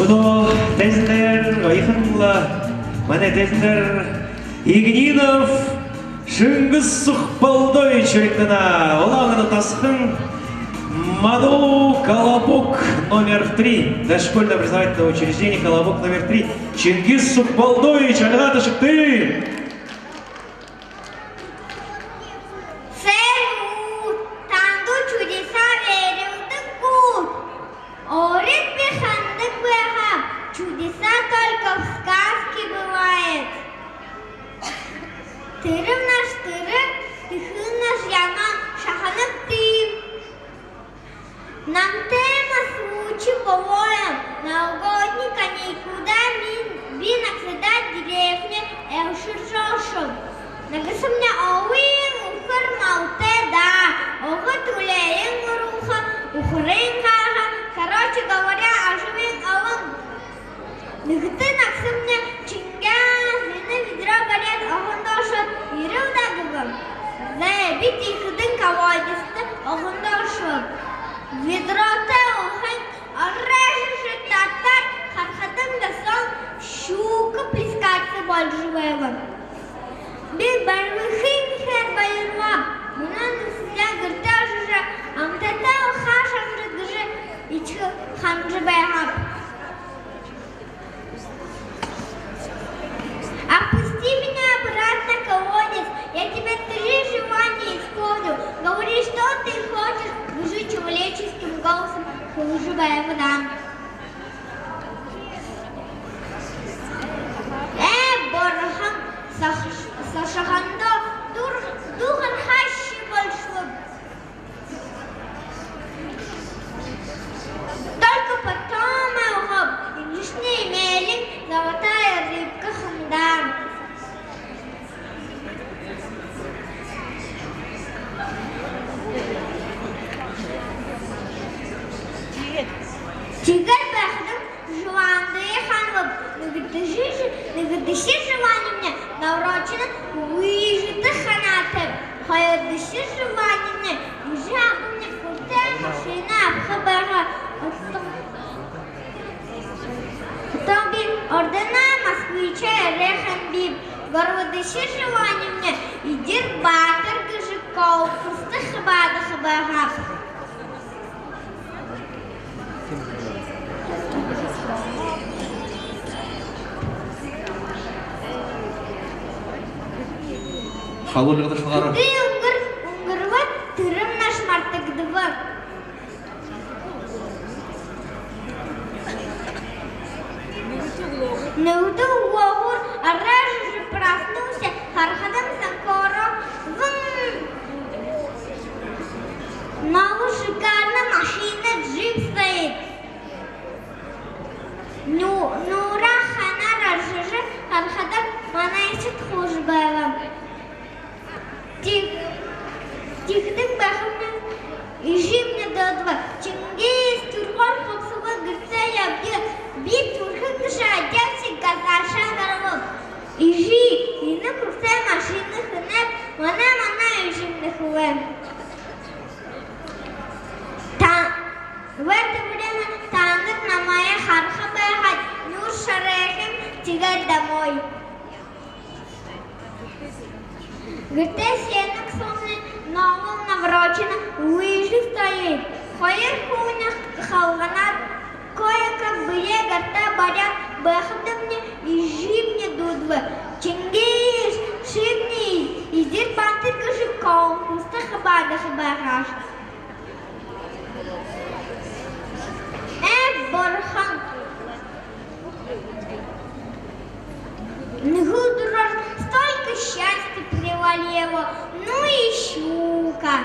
Жото тезіндер, ойқынла, мане тезіндер, Игнинов Шыңғыс Сұқпалдой чөріктіна, олағыны тасқын Маду Колобок номер 3, дошкольно-образовательное учреждение Колобок номер 3, Чингис Сухбалдович, Альгата Шыкты! Чудеса только в сказке бывает. Тырым наш тырым, тыхын наш яман, шаханып тым. Нам тема случай повоем, новогодника никуда бин оксидать деревне Элширжошем. Нагасымня оуин ухыр малте да, ого тулеин руха, ухрын хаха. Короче говоря, оживин ован. Нигты наксымня чинга, зины ведро горят, огондошат, ирыл дагывым. Заебит ихыдын кавайдысты, огондошат. Ведроте ухын, орежиши татар, хархатым да сон, щука плескаться большевым. Бил барвыхын хер байырвам, мунан дысля гыртажыжа, амтата ухашам жыгыжы, ичы ханжы байхап. Опусти меня обратно, колодец. Я тебе 3 желания исполню. Говори, что ты хочешь. Скажи человеческим голосом, живая вода. Борхан, Сашахандо, Духан Хащи большой. Только потом мы лишние имели золотая рыбка хандан. Тигр бахнем жуанды ханвам. Нагадыши желание мне наурочено выжить ханатым. Хайдыши желание мне выжабу мне крутая машина в хабара. Потом ордена москвича рехан бим. Горвадыши желание мне иди батер гажиков. Просто хабада хабара. Халур кадаш нагара. Ты унгырва тырым наш мартыгдыва. Неуду уогур, а раньше же проснулся, хархадам санкоро. Новая шикарная машина джип стоит. Нура хана раньше хархадам манайчит хуже было. Тихдың бақымның ежімні дадыва. Чингис тұрғар қоқсыға гірсе ябды. Бит тұрғын күші әдепсі газаша ғарымым. Ежі, ені күрсе машины хынып, мана ежімні хывым. В это время Тандыр намая харха байхать. Нур шарехим тигать домой. Гырте сенок сонны новым наврочено выжи стоит. Хоер хуня халганат, кое-как были гырта барят, бэхады мне и жив мне дудвы. Чингис, шибни, идир пантыр кашиков, пуста хабада хабараш. Борхан. Столько счастья привалило, ну и щука.